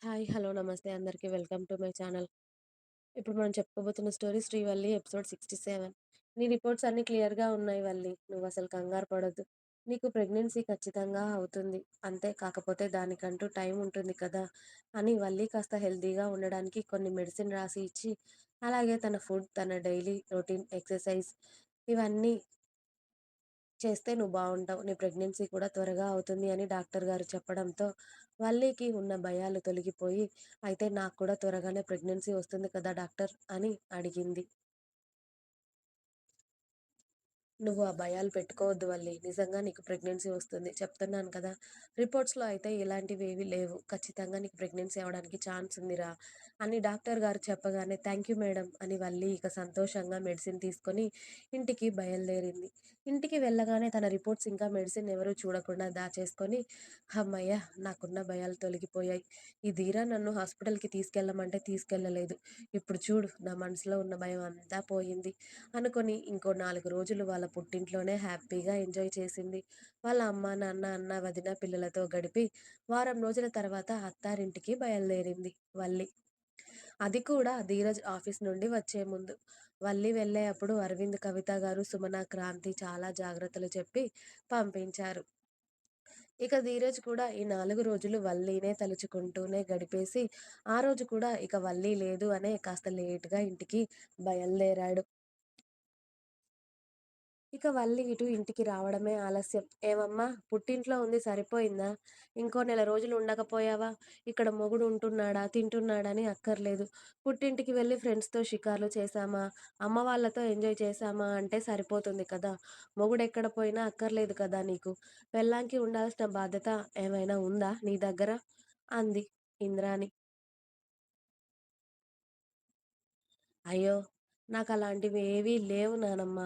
Hi. Hello. నమస్తే అందరికి. Welcome to my channel. ఇప్పుడు మనం చెప్పుకోబోతున్న స్టోరీ 'శ్రీవల్లి' ఎపిసోడ్ 67. నీ రిపోర్ట్స్ అన్నీ క్లియర్‌గా ఉన్నాయి వల్లి. నువ్వసలు కంగారు పడొద్దు. నీకు ప్రెగ్నెన్సీ ఖచ్చితంగా అవుతుంది. అంతే కాకపోతే దానికంటూ టైం ఉంటుంది కదా! అని వల్లి కాస్త హెల్తీగా ఉండడానికి కొన్ని మెడిసిన్ రాసి ఇచ్చి, అలాగే తన ఫుడ్, తన డైలీ రొటీన్, ఎక్సర్‌సైజ్ ఇవన్నీ చేస్తే నువ్వు బావుంటావు. నీ ప్రెగ్నెన్సీ కూడా త్వరగా అవుతుంది అని డాక్టర్ గారు చెప్పడంతో, వల్లికి ఉన్న భయాలు తొలగిపోయి, అయితే నాకు కూడా త్వరగానే ప్రెగ్నెన్సీ వస్తుంది కదా డాక్టర్ అని అడిగింది. నువ్వు ఆ భయాలు పెట్టుకోవద్దు వల్లి. నిజంగా నీకు ప్రెగ్నెన్సీ వస్తుంది. చెప్తున్నాను కదా! రిపోర్ట్స్‌లో అయితే ఇలాంటివేవి లేవు. ఖచ్చితంగా నీకు ప్రెగ్నెన్సీ అవ్వడానికి ఛాన్స్ ఉందిరా అని డాక్టర్ గారు చెప్పగానే, థాంక్ యూ మేడం అని వల్లి ఇక సంతోషంగా మెడిసిన్ తీసుకొని ఇంటికి బయలుదేరింది. ఇంటికి వెళ్ళగానే తన రిపోర్ట్స్ ఇంకా మెడిసిన్ ఎవరు చూడకుండా దాచేసుకొని, హమ్మయ్య! నాకున్న భయాలు తొలగిపోయాయి. ఈ ధీర నన్ను హాస్పిటల్‌కి తీసుకెళ్ళమంటే తీసుకెళ్ళలేదు. ఇప్పుడు చూడు నా మనసులో ఉన్న భయం అంతా పోయింది. అనుకుని ఇంకో 4 రోజులు వాళ్ళ పుట్టింట్లోనే హ్యాపీగా ఎంజాయ్ చేసింది. వాళ్ళ అమ్మ, నాన్న, అన్న, వదిన, పిల్లలతో గడిపి వారం రోజుల తర్వాత అత్తారింటికి బయలుదేరింది వల్లి. అది కూడా ధీరజ్ ఆఫీస్ నుండి వచ్చే ముందు. వల్లి వెళ్ళే అప్పుడు అరవింద్, కవిత గారు, సుమన, క్రాంతి చాలా జాగ్రత్తలు చెప్పి పంపించారు. ఇక ధీరజ్ కూడా ఈ 4 రోజులు వల్లీనే తలుచుకుంటూనే గడిపేసి, ఆ రోజు కూడా ఇక వల్లి లేదు అనే కాస్త లేట్‌గా ఇంటికి బయలుదేరాడు. ఇక వల్లి ఇటు ఇంటికి రావడమే ఆలస్యం. "ఏమమ్మా పుట్టింట్లో ఉంది సరిపోయిందా? ఇంకో నెల రోజులు ఉండకపోయావా? ఇక్కడ మొగుడు ఉంటున్నాడా, తింటున్నాడని అక్కర్లేదు. పుట్టింటికి వెళ్ళి ఫ్రెండ్స్‌తో షికార్లు చేశామా, అమ్మ వాళ్ళతో ఎంజాయ్ చేశామా అంటే సరిపోతుంది కదా! మొగుడెక్కడ పోయినా అక్కర్లేదు కదా నీకు. పెళ్ళాంకి ఉండాల్సిన బాధ్యత ఏమైనా ఉందా నీ దగ్గర?" అంది ఇంద్రాణి. అయ్యో! నాకలాంటివేవీ లేవు నానమ్మ.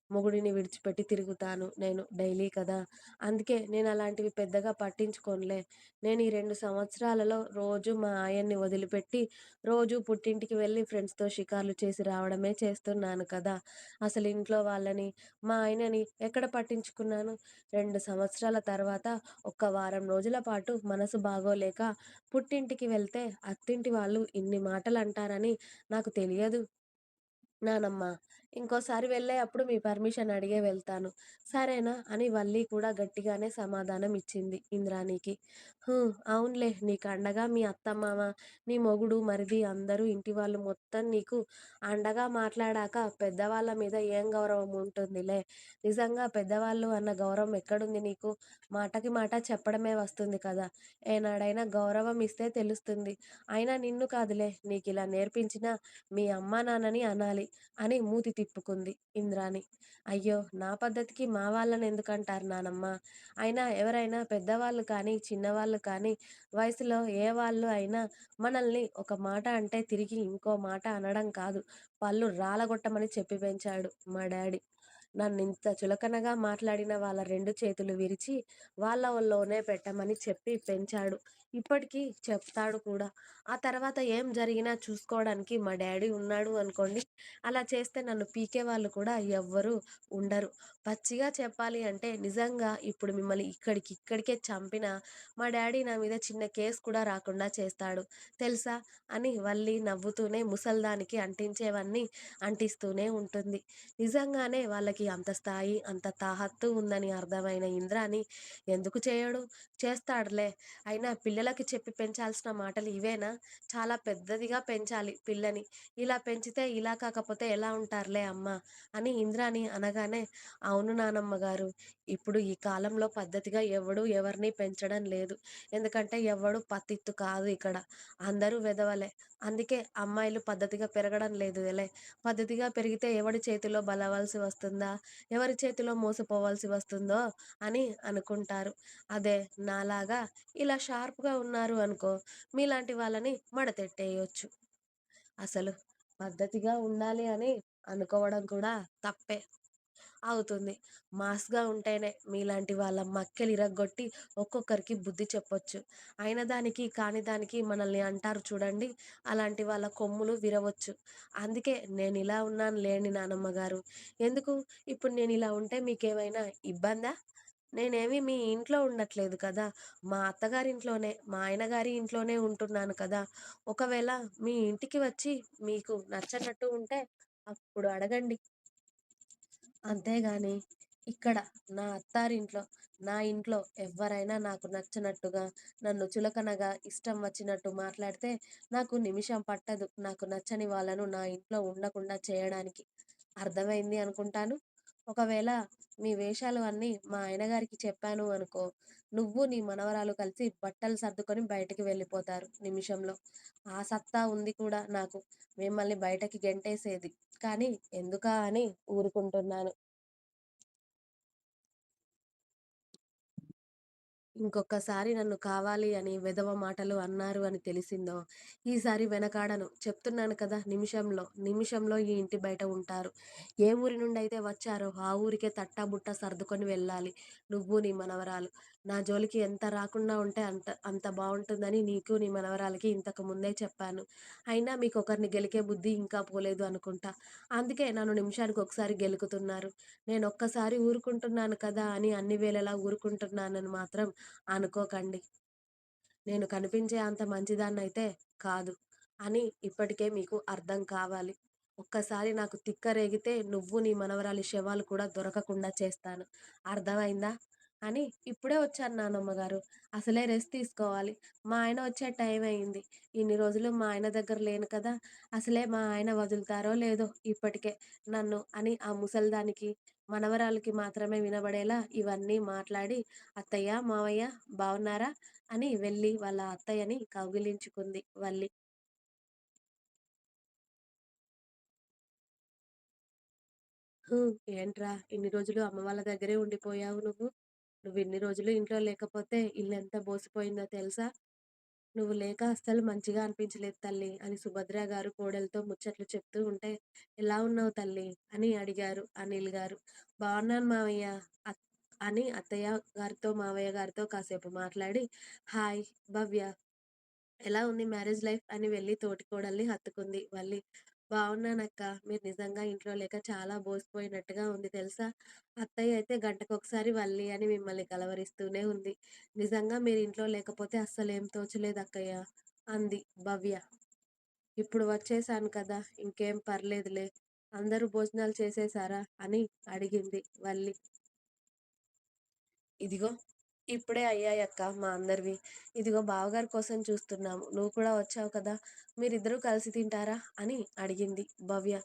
మొగుడిని విడిచిపెట్టి తిరుగుతాను నేను డైలీ కదా! అందుకే నేనలాంటివి పెద్దగా పట్టించుకోనులే. నేను ఈ 2 సంవత్సరాలలో రోజు మా ఆయన్ని వదిలిపెట్టి, రోజు పుట్టింటికి వెళ్ళి ఫ్రెండ్స్‌తో షికార్లు చేసి రావడమే చేస్తున్నాను కదా! అసలు ఇంట్లో వాళ్ళని, మా ఆయనని ఎక్కడ పట్టించుకున్నాను? 2 సంవత్సరాల తర్వాత ఒక్క వారం రోజుల పాటు మనసు బాగోలేక పుట్టింటికి వెళ్తే అత్తింటి వాళ్ళు ఇన్ని మాటలంటారని నాకు తెలియదు నానమ్మ. ఇంకోసారి వెళ్ళే అప్పుడు మీ పర్మిషన్ అడిగే వెళ్తాను. సరేనా? అని వల్లి కూడా గట్టిగానే సమాధానం ఇచ్చింది ఇంద్రాణికి. అవునులే నీకు అండగా మీ అత్తమామ, నీ మొగుడు, మరిది అందరూ ఇంటి వాళ్ళు మొత్తం నీకు అండగా మాట్లాడాక పెద్దవాళ్ళ మీద ఏం గౌరవం ఉంటుందిలే. నిజంగా పెద్దవాళ్ళు అన్న గౌరవం ఎక్కడుంది నీకు? మాటకి మాట చెప్పడమే వస్తుంది కదా! ఏనాడైనా గౌరవం ఇస్తే తెలుస్తుంది. అయినా నిన్ను కాదులే నీకిలా నేర్పించిన మీ అమ్మా నాన్నని అనాలి అని మూతి తిప్పుకుంది ఇంద్రాణి. అయ్యో! నా పద్ధతికి మా వాళ్ళనెందుకంటారు నానమ్మ? అయినా ఎవరైనా పెద్దవాళ్ళు కానీ, చిన్నవాళ్ళు కానీ వయసులో ఏ వాళ్ళు అయినా మనల్ని ఒక మాట అంటే తిరిగి ఇంకో మాట అనడం కాదు, పళ్ళు రాలగొట్టమని చెప్పి పెంచాడు మా డాడీ. నన్నింత చులకనగా మాట్లాడిన వాళ్ళ 2 చేతులు విరిచి వాళ్ళ ఒళ్ళోనే పెట్టమని చెప్పి పెంచాడు. ఇప్పటికీ చెప్తాడు కూడా. ఆ తర్వాత ఏం జరిగినా చూసుకోవడానికి మా డ్యాడీ ఉన్నాడు అనుకోండి. అలా చేస్తే నన్ను పీకేవాళ్ళు కూడా ఎవ్వరు ఉండరు. పచ్చిగా చెప్పాలి అంటే నిజంగా ఇప్పుడు మిమ్మల్ని ఇక్కడికిక్కడికే చంపినా మా డ్యాడీ నా మీద చిన్న కేస్ కూడా రాకుండా చేస్తాడు. తెలుసా? అని వల్లి నవ్వుతూనే ముసల్దానికి అంటించేవన్నీ అంటిస్తూనే ఉంటుంది. నిజంగానే వాళ్ళకి అంత స్థాయి, అంత తాహత్తు ఉందని అర్థమైన ఇంద్రాని ఎందుకు చేయడు? చేస్తాడులే. అయినా పిల్లలకి చెప్పి పెంచాల్సిన మాటలు ఇవేనా? చాలా పెద్దదిగా పెంచాలి పిల్లని. ఇలా పెంచితే ఇలా కాకపోతే ఎలా ఉంటారులే అమ్మ అని ఇంద్రాణి అనగానే, అవును నానమ్మ గారు. ఇప్పుడు ఈ కాలంలో పద్ధతిగా ఎవడు ఎవరిని పెంచడం లేదు. ఎందుకంటే ఎవ్వడు పత్తిత్తు కాదు ఇక్కడ. అందరూ వెధవలే. అందుకే అమ్మాయిలు పద్ధతిగా పెరగడం లేదులే. పద్ధతిగా పెరిగితే ఎవడి చేతిలో బలవాల్సి వస్తుందా? ఎవరి చేతిలో మోసపోవాల్సి వస్తుందో అని అనుకుంటారు. అదే నాలాగా ఇలా షార్ప్‌గా ఉన్నారు అనుకో, మీలాంటి వాళ్ళని మడతెట్టేయొచ్చు. అసలు పద్ధతిగా ఉండాలి అని అనుకోవడం కూడా తప్పే అవుతుంది. మాస్‌గా ఉంటేనే మీలాంటి వాళ్ళ మక్కెలు ఇరగ్గొట్టి ఒక్కొక్కరికి బుద్ధి చెప్పొచ్చు. అయిన దానికి, కాని దానికి మనల్ని అంటారు చూడండి, అలాంటి వాళ్ళ కొమ్ములు విరవొచ్చు. అందుకే నేనిలా ఉన్నాను లేండి నానమ్మ గారు. ఎందుకు ఇప్పుడు నేనిలా ఉంటే మీకేమైనా ఇబ్బందా? నేనేమి మీ ఇంట్లో ఉండట్లేదు కదా! మా అత్తగారింట్లోనే, మా ఆయన గారి ఇంట్లోనే ఉంటున్నాను కదా! ఒకవేళ మీ ఇంటికి వచ్చి మీకు నచ్చనట్టు ఉంటే అప్పుడు అడగండి. అంతేగాని ఇక్కడ నా అత్తారింట్లో, నా ఇంట్లో ఎవ్వరైనా నాకు నచ్చనట్టుగా, నన్ను చులకనగా, ఇష్టం వచ్చినట్టు మాట్లాడితే నాకు నిమిషం పట్టదు. నాకు నచ్చని వాళ్ళను నా ఇంట్లో ఉండకుండా చేయడానికి. అర్థమైంది అనుకుంటాను. ఒకవేళ మీ వేషాలు అన్నీ మా ఆయన గారికి చెప్పాను అనుకో, నువ్వు నీ మనవరాలు కలిసి బట్టలు సర్దుకొని బయటికి వెళ్ళిపోతారు నిమిషంలో. ఆ సత్తా ఉంది కూడా నాకు. మిమ్మల్ని బయటకి గెంటేసేది. కానీ ఎందుకా అని ఊరుకుంటున్నాను. ఇంకొక్కసారి నన్ను కావాలి అని వెధవ మాటలు అన్నారు అని తెలిసిందో, ఈసారి వెనకాడను. చెప్తున్నాను కదా! నిమిషంలో ఈ ఇంటి బయట ఉంటారు. ఏ ఊరి నుండైతే వచ్చారో ఆ ఊరికే తట్టాబుట్టా సర్దుకొని వెళ్ళాలి. నువ్వు నీ మనవరాలు. నా జోలికి ఎంత రాకుండా ఉంటే అంత బావుంటుందని నీకు, నీ మనవరాలికి ఇంతకు ముందే చెప్పాను. అయినా మీకొకరిని గెలికే బుద్ధి ఇంకా పోలేదు అనుకుంటా. అందుకే నన్ను నిమిషానికి ఒకసారి గెలుకుతున్నారు. నేనొక్కసారి ఊరుకుంటున్నాను కదా అని అన్ని వేళలా ఊరుకుంటున్నానని మాత్రం అనుకోకండి. నేను కనిపించే అంత మంచిదాన్నయితే కాదు అని ఇప్పటికే మీకు అర్థం కావాలి. ఒక్కసారి నాకు తిక్క రేగితే నువ్వు నీ మనవరాలి శవాలు కూడా దొరకకుండా చేస్తాను. అర్థమైందా? అని ఇప్పుడే వచ్చాను నానమ్మ గారు. అసలే రెస్ట్ తీసుకోవాలి. మా ఆయన వచ్చే టైం అయింది. ఇన్ని రోజులు మా ఆయన దగ్గర లేను కదా! అసలే మా ఆయన వదులుతారో లేదో ఇప్పటికే నన్ను అని ఆ ముసలిదానికి, మనవరాలికి మాత్రమే వినబడేలా ఇవన్నీ మాట్లాడి, "అత్తయ్య, మావయ్య బావున్నారా?" అని వెళ్ళి వాళ్ళ అత్తయ్యని కౌగిలించుకుంది వల్లి. "హ్మ్. ఏంట్రా ఇన్ని రోజులు అమ్మ వాళ్ళ దగ్గరే ఉండిపోయావు నువ్వు? నువ్విన్ని రోజులు ఇంట్లో లేకపోతే ఇల్లెంత బోసిపోయిందో తెలుసా? నువ్వు లేక అస్సలు మంచిగా అనిపించలేదు తల్లి" అని సుభద్ర గారు కోడలితో ముచ్చట్లు చెప్తూ ఉంటే, "ఎలా ఉన్నావు తల్లి?" అని అడిగారు అనిల్ గారు. "బావున్నాను మావయ్య" అత్ అని అత్తయ్య గారితో, మావయ్య గారితో కాసేపు మాట్లాడి, "హాయ్ భవ్య, ఎలా ఉంది మ్యారేజ్ లైఫ్" అని వెళ్లి తోటికోడల్ని హత్తుకుంది వల్లి. "బావున్నానక్క. మీరు నిజంగా ఇంట్లో లేక చాలా బోసిపోయినట్టుగా ఉంది తెలుసా? అత్తయ్య అయితే గంటకొకసారి వల్లి అని మిమ్మల్ని కలవరిస్తూనే ఉంది. నిజంగా మీరు ఇంట్లో లేకపోతే అస్సలేం తోచలేదక్కయ్య" అంది భవ్య. "ఇప్పుడు వచ్చేసాను కదా! ఇంకేం పర్లేదులే. అందరూ భోజనాలు చేసేసారా?" అని అడిగింది వల్లి. ఇదిగో ఇప్పుడే అయ్యాయక్క మా అందరివి. ఇదిగో బావగారి కోసం చూస్తున్నాము. నువ్వు కూడా వచ్చావు కదా! మీరిద్దరూ కలిసి తింటారా? అని అడిగింది భవ్య.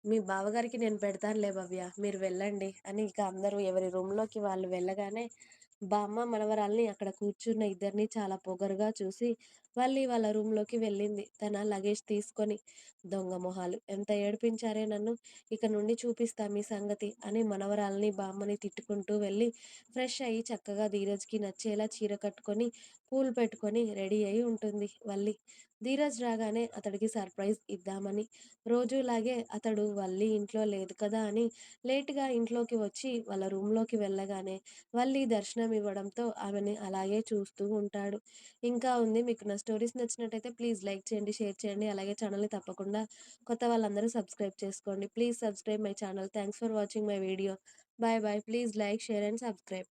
మీ బావగారికి నేను పెడతానులే భవ్య. మీరు వెళ్ళండి అని ఇక అందరూ ఎవరి రూమ్‌లోకి వాళ్ళు వెళ్ళగానే బామ్మ, మనవరాల్ని అక్కడ కూర్చున్న ఇద్దరిని చాలా పొగరుగా చూసి మళ్ళీ వాళ్ళ రూమ్‌లోకి వెళ్ళింది. తన లగేజ్ తీసుకొని. దొంగ మొహాలు ఎంత ఏడిపించారే నన్ను. ఇక నుండి చూపిస్తా మీ సంగతి అని మనవరాల్ని, బామ్మని తిట్టుకుంటూ వెళ్ళి ఫ్రెష్ అయ్యి చక్కగా ధీరజ్‌కి నచ్చేలా చీర కట్టుకొని, పూలు పెట్టుకొని రెడీ అయ్యి ఉంటుంది వల్లి. ధీరజ్ రాగానే అతడికి సర్ప్రైజ్ ఇద్దామని, రోజూలాగే అతడు వల్లి ఇంట్లో లేదు కదా అని లేట్‌గా ఇంట్లోకి వచ్చి వాళ్ళ రూమ్‌లోకి వెళ్ళగానే వల్లి దర్శనం ఇవ్వడంతో ఆమెని అలాగే చూస్తూ ఉంటాడు. ఇంకా ఉంది. మీకు నా స్టోరీస్ నచ్చినట్టయితే ప్లీజ్ లైక్ చేయండి, షేర్ చేయండి. అలాగే ఛానెల్‌ని తప్పకుండా కొత్త వాళ్ళందరూ సబ్స్క్రైబ్ చేసుకోండి. Please subscribe my channel. Thanks for watching my video. Bye bye. Please like, share and subscribe.